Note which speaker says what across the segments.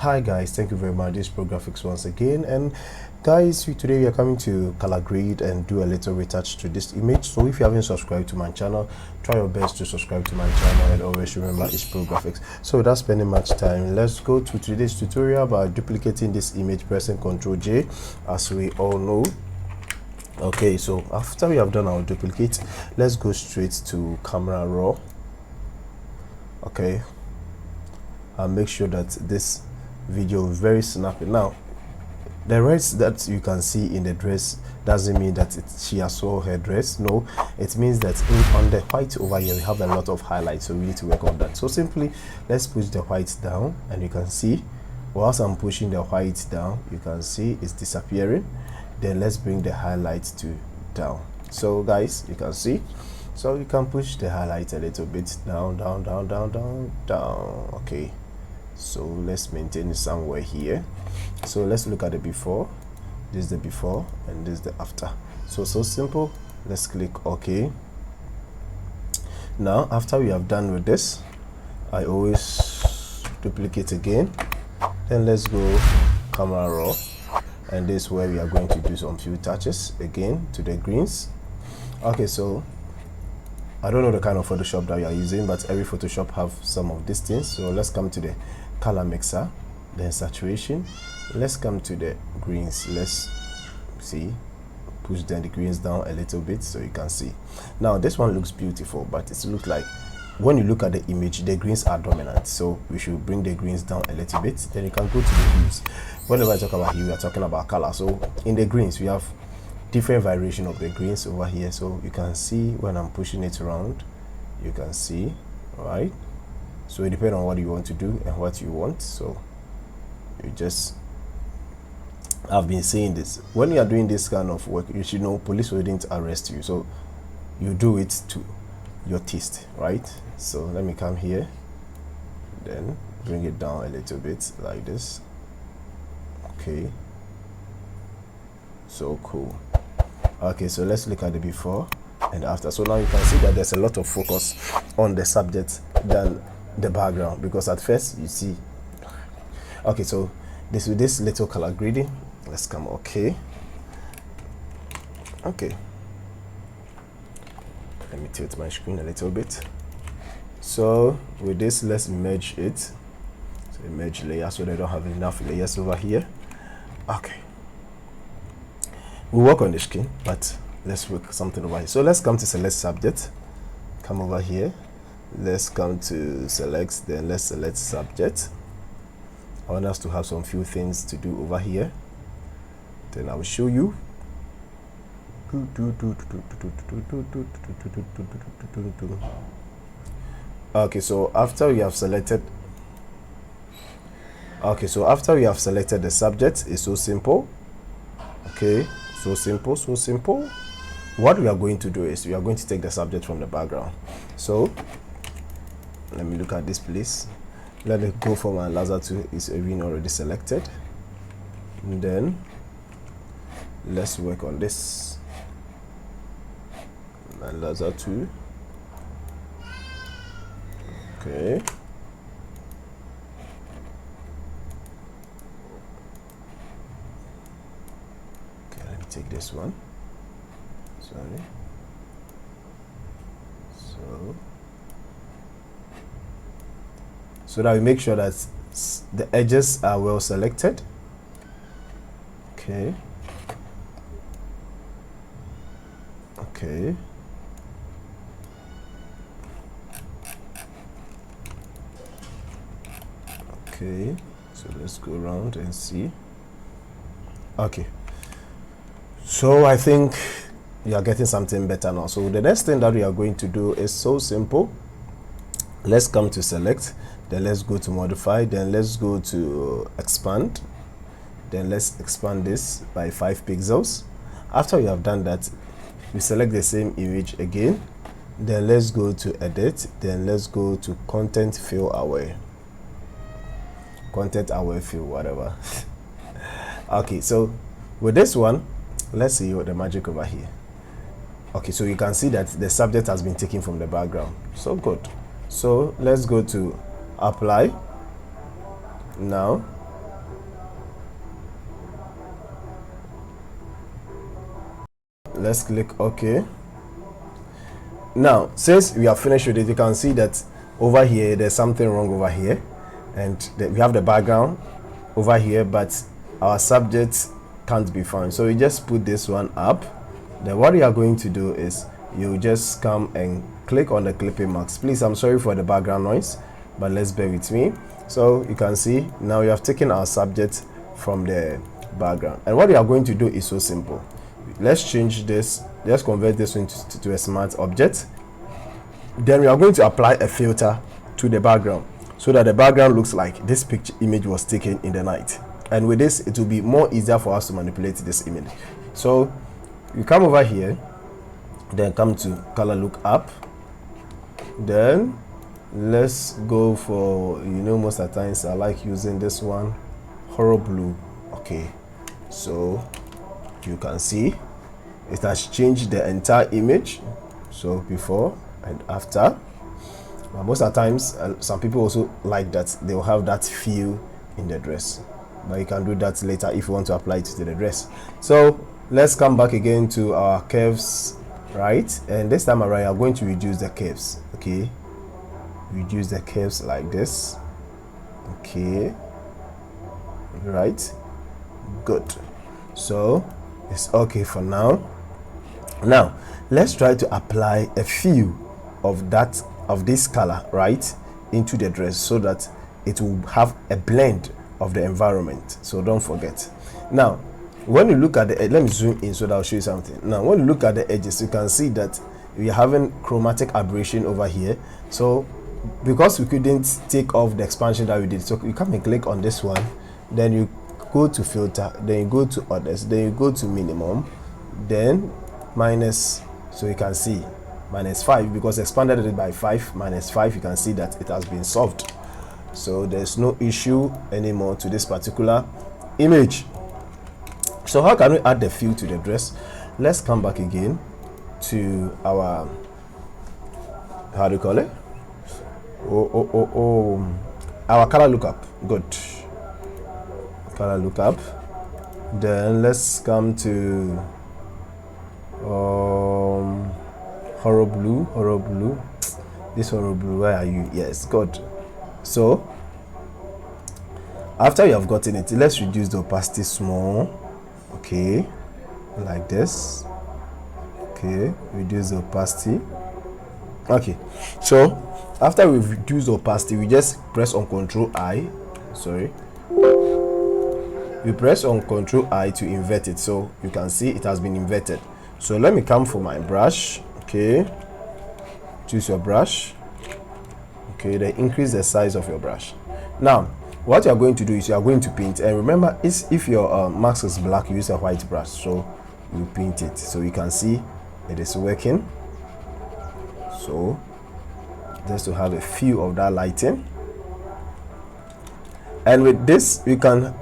Speaker 1: Hi guys, thank you very much. This is Pro Graphics once again, and guys, today we are coming to color grade and do a little retouch to this image. So if you haven't subscribed to my channel, try your best to subscribe to my channel, and always remember it's Pro Graphics. So without spending much time, let's go to today's tutorial by duplicating this image, pressing Ctrl J, as we all know. Okay, so after we have done our duplicate, let's go straight to camera raw. Okay, and make sure that this video is very snappy. Now the reds that you can see in the dress doesn't mean that she has sewn her dress. No, it means that on the white over here we have a lot of highlights, so we need to work on that. So simply let's push the white down, and you can see whilst I'm pushing the white down, you can see it's disappearing. Then let's bring the highlights to down. So guys, you can see, so you can push the highlight a little bit down. Okay, so let's maintain it somewhere here. So let's look at the before. This is the before and this is the after. So simple. Let's click OK. Now after we have done with this, I always duplicate again. Then let's go camera raw, and this is where we are going to do some few touches again to the greens. Okay, so I don't know the kind of Photoshop that you are using, but every Photoshop have some of these things. So let's come to the color mixer, then saturation. Let's come to the greens. Let's see, push then the greens down a little bit so you can see. Now this one looks beautiful, but it looks like when you look at the image, the greens are dominant, so we should bring the greens down a little bit. Then you can go to the hues. Whenever I talk about hue, we are talking about color. So in the greens we have different variation of the greens over here, so you can see when I'm pushing it around, you can see, right? So it depends on what you want to do and what you want. So you just, I've been saying this, when you are doing this kind of work, you should know police wouldn't arrest you, so you do it to your taste, right? So let me come here, then bring it down a little bit like this. Okay, so cool. Okay, so let's look at the before and after. So now you can see that there's a lot of focus on the subject than the background, because at first you see. Okay, so this with this little color grading, let's come. Okay, let me tilt my screen a little bit. So with this, let's merge it. So merge layer, so they don't have enough layers over here. Okay, we'll work on the screen, but let's work something over here. So let's come to select subject, come over here, let's come to select, then let's select subject. I want us to have some few things to do over here, then I will show you. Okay, so after we have selected, the subject, is so simple. Okay, so simple. What we are going to do is we are going to take the subject from the background. So let me look at this place. Let it go for my laser tool. Is even already selected, and then let's work on this. My laser tool. Okay, let me take this one. Sorry. So that we make sure that the edges are well selected. Okay. So let's go around and see. Okay, so I think you are getting something better now. So the next thing that we are going to do is so simple. Let's come to select, then let's go to modify, then let's go to expand, then let's expand this by 5 pixels. After we have done that, we select the same image again, then let's go to edit, then let's go to content fill aware, fill, whatever. Okay, so with this one, let's see what the magic over here. Okay, so you can see that the subject has been taken from the background. So good. So let's go to apply. Now let's click OK. Now since we are finished with it, you can see that over here there's something wrong over here, and we have the background over here, but our subject can't be found. So we just put this one up. Then what you are going to do is you just come and click on the clipping marks. Please, I'm sorry for the background noise, but let's bear with me. So you can see now we have taken our subject from the background, and what we are going to do is so simple. Let's change this, let's convert this into a smart object. Then we are going to apply a filter to the background so that the background looks like this picture image was taken in the night. And with this, it will be more easier for us to manipulate this image. So you come over here, then come to color lookup. Then let's go for, most of the times I like using this one, horror blue. Okay, so you can see it has changed the entire image, so before and after. But most of the times some people also like that they will have that feel in the dress, but you can do that later if you want to apply it to the dress. So let's come back again to our curves, right? And this time around I'm going to reduce the curves. Okay, reduce the curves like this. Okay, right, good. So it's okay for now. Now let's try to apply a few of this color right into the dress so that it will have a blend of the environment. So don't forget. Now when you look at the let me zoom in so that I'll show you something. Now when you look at the edges, you can see that we are having chromatic aberration over here. So because we couldn't take off the expansion that we did, so you come and click on this one, then you go to filter, then you go to others, then you go to minimum, then minus, so you can see -5 because expanded it by 5, -5, you can see that it has been solved. So there's no issue anymore to this particular image. So how can we add the feel to the dress? Let's come back again to our, how do you call it? Our color lookup. Good. Color lookup. Then let's come to horror blue. This horror blue, where are you? Yes, good. So after you have gotten it, let's reduce the opacity small. Okay, like this. Okay, reduce the opacity. Okay, so after we've reduced the opacity, we just press on Ctrl+I. Sorry, we press on Ctrl+I to invert it, so you can see it has been inverted. So let me come for my brush. Okay, choose your brush. Okay, then increase the size of your brush. Now what you are going to do is you are going to paint, and remember, if your mask is black, you use a white brush, so you paint it so you can see it is working. So just to have a feel of that lighting. And with this, we can,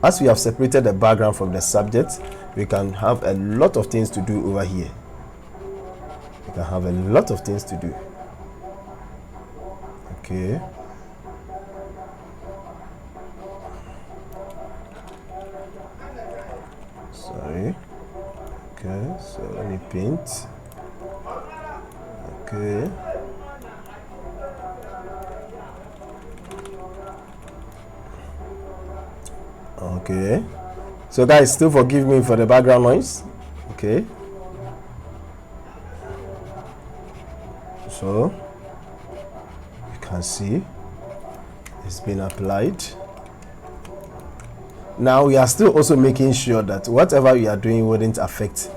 Speaker 1: as we have separated the background from the subject, we can have a lot of things to do over here. We can have a lot of things to do. Okay, sorry. Okay, so let me paint. Okay, okay, so guys, still forgive me for the background noise. Okay, so you can see it's been applied. Now we are still also making sure that whatever we are doing wouldn't affect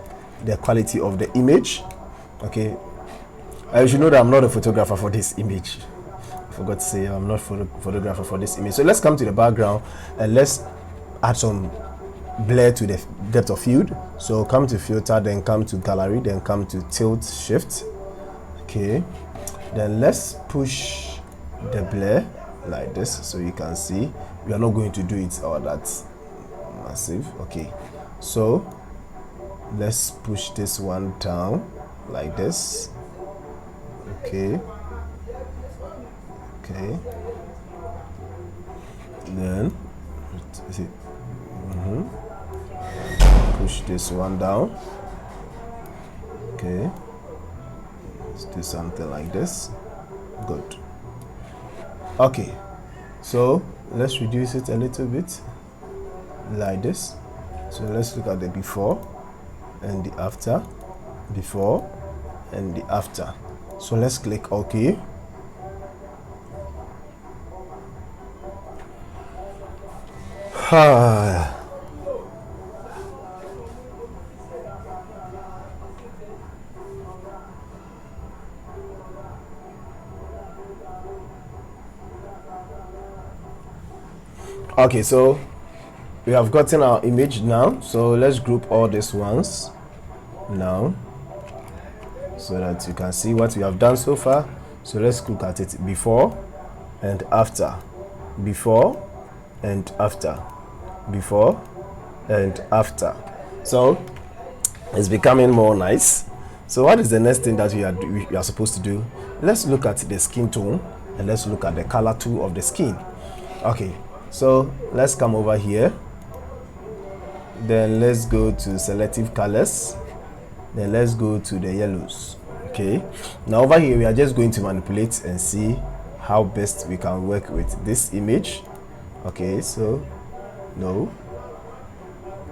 Speaker 1: the quality of the image. Okay, you should know that I'm not a photographer for this image. I forgot to say I'm not a photographer for this image. So let's come to the background and let's add some blur to the depth of field. So come to filter, then come to gallery, then come to tilt shift. Okay, then let's push the blur like this so you can see. We are not going to do it all that massive. Okay, so let's push this one down like this. Okay, okay, then push this one down. Okay, let's do something like this. Good. Okay, so let's reduce it a little bit like this. So let's look at the before and the after, before and the after. So let's click OK. Okay, so we have gotten our image now. So let's group all these ones now so that you can see what we have done so far. So let's look at it before and after, before and after, before and after. So it's becoming more nice. So what is the next thing that we are supposed to do? Let's look at the skin tone and let's look at the color too of the skin. Okay, so let's come over here, then let's go to selective colors, then let's go to the yellows. Okay, now over here we are just going to manipulate and see how best we can work with this image. Okay, so no,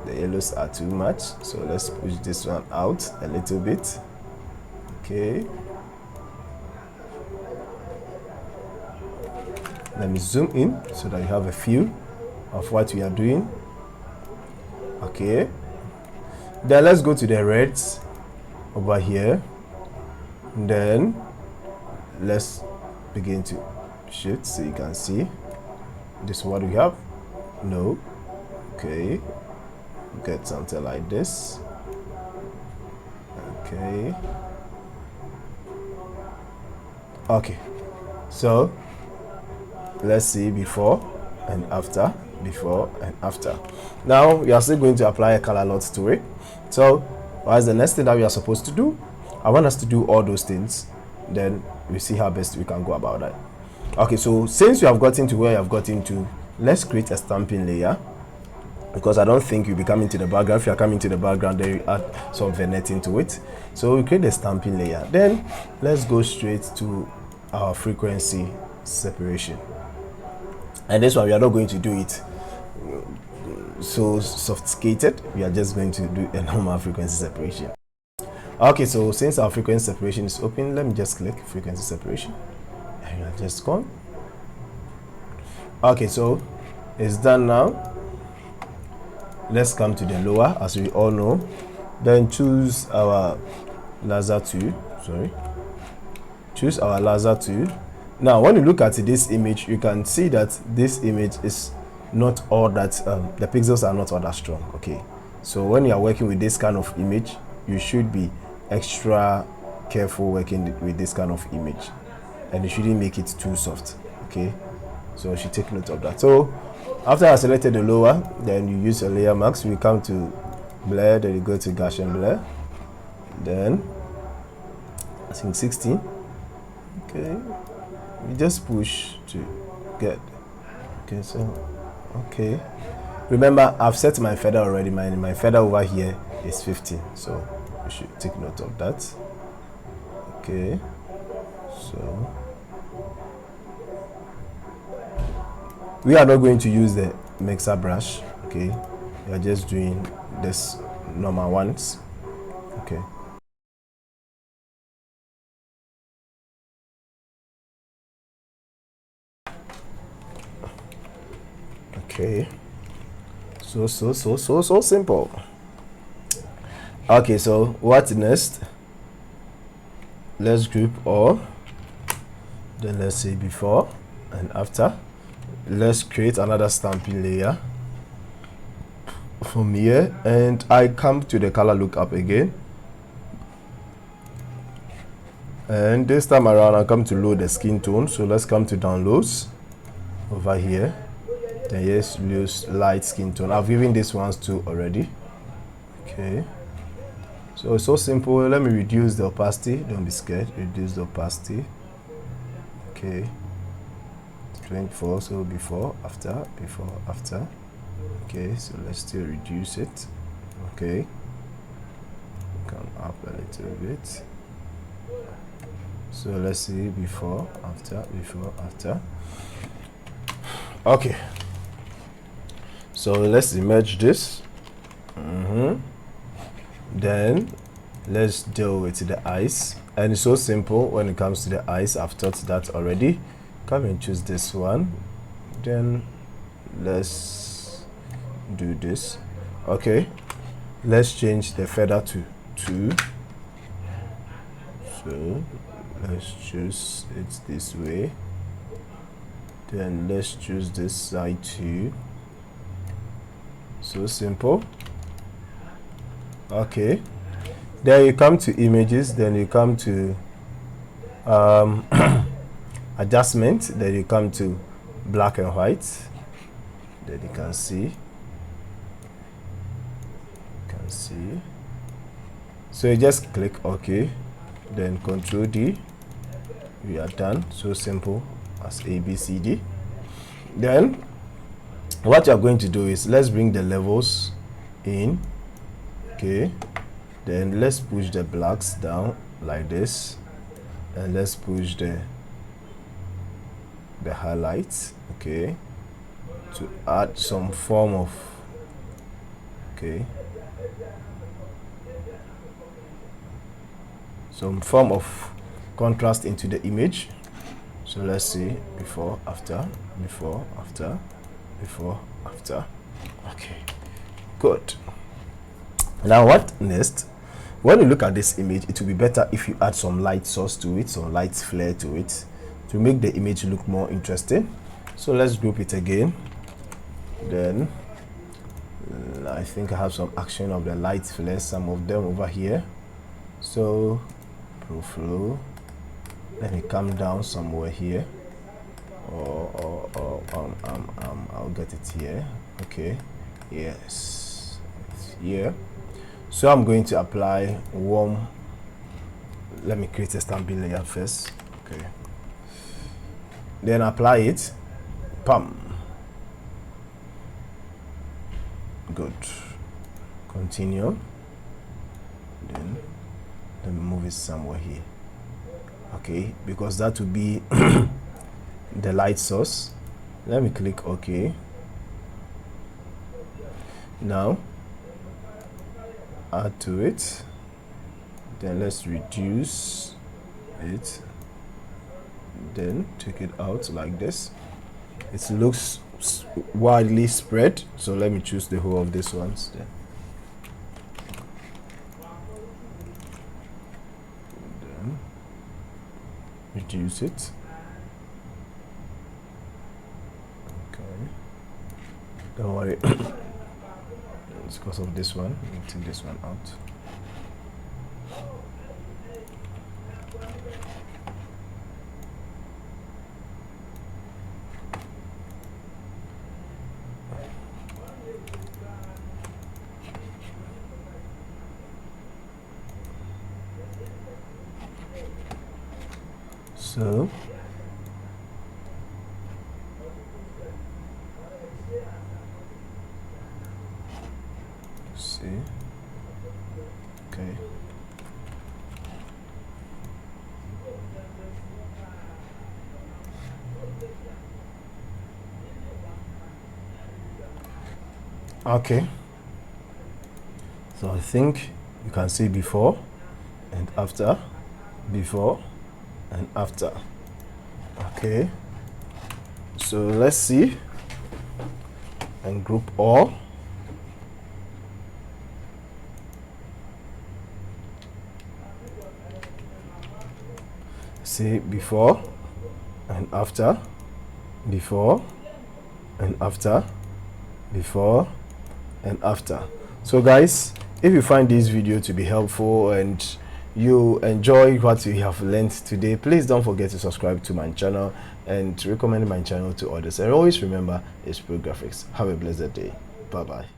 Speaker 1: the yellows are too much, so let's push this one out a little bit. Okay, let me zoom in so that you have a feel of what we are doing. Okay, then let's go to the reds over here, then let's begin to shift so you can see this is what we have. No, okay, get something like this. Okay, okay, so let's see before and after, before and after. Now we are still going to apply a color lot to it. So what is the next thing that we are supposed to do? I want us to do all those things, then we see how best we can go about that. Okay, so since you have gotten to where you have gotten to, let's create a stamping layer, because I don't think you'll be coming to the background. If you're coming to the background, then you add some vignetting to it. So we create a stamping layer, then let's go straight to our frequency separation. And this one we are not going to do it so sophisticated, we are just going to do a normal frequency separation. Okay, so since our frequency separation is open, let me just click frequency separation and we are just gone. Okay, so it's done now. Let's come to the lower, as we all know, then choose our laser tool. Choose our laser tool. Now when you look at this image, you can see that this image is not all that the pixels are not all that strong. Okay, so when you are working with this kind of image, you should be extra careful working with this kind of image, and you shouldn't make it too soft. Okay, so you should take note of that. So after I selected the lower, then you use a layer mask. We come to blur, then you go to Gaussian blur, then I think 16. Okay, you just push to get. Okay, so okay, remember I've set my feather already. My feather over here is 15, so you should take note of that. Okay, so we are not going to use the mixer brush. Okay, we are just doing this normal ones. Okay, okay, so simple. Okay, so what next? Let's group all, then let's say before and after. Let's create another stamping layer from here, and I come to the color lookup again, and this time around I come to load the skin tone. So let's come to downloads over here, then yes, use light skin tone. I've given this ones to already. Okay, so it's so simple. Let me reduce the opacity. Don't be scared. Reduce the opacity. Okay, 24. So before, after, before, after. Okay, so let's still reduce it. Okay, come up a little bit. So let's see, before, after, before, after. Okay, so let's image this. Then let's deal with the eyes, and it's so simple when it comes to the eyes. I've taught that already. Come and choose this one, then let's do this. Okay, let's change the feather to 2. So let's choose it this way, then let's choose this side too. So simple. Okay, then you come to images, then you come to adjustment, then you come to black and white, then you can see, so you just click OK, then Control D. We are done. So simple as ABCD. Then what you are going to do is, let's bring the levels in. Okay, then let's push the blacks down like this, and let's push the highlights, okay, to add some form of, okay, some form of contrast into the image. So let's see, before, after, before, after, before, after. Okay, good. Now what next? When you look at this image, it will be better if you add some light source to it, some light flare to it, to make the image look more interesting. So let's group it again. Then I think I have some action of the light flare, some of them over here. So Pro Flow, let me come down somewhere here, or I'll get it here. Okay, yes, it's here. So I'm going to apply warm. Let me create a stamping layer first. Okay, then apply it. Pam. Good. Continue. Then let me move it somewhere here. Okay, because that will be the light source. Let me click OK. Now add to it, then let's reduce it, then take it out like this. It looks widely spread, so let me choose the whole of this ones then. Reduce it. Okay, don't worry. It's because of this one. Let me take this one out. So see, okay, okay, so I think you can see before and after, before and after. Okay, so let's see and group all. See before and after, before and after, before and after. So guys, if you find this video to be helpful and you enjoy what you have learned today, please don't forget to subscribe to my channel and recommend my channel to others. And always remember, it's Pro Graphics. Have a blessed day. Bye bye.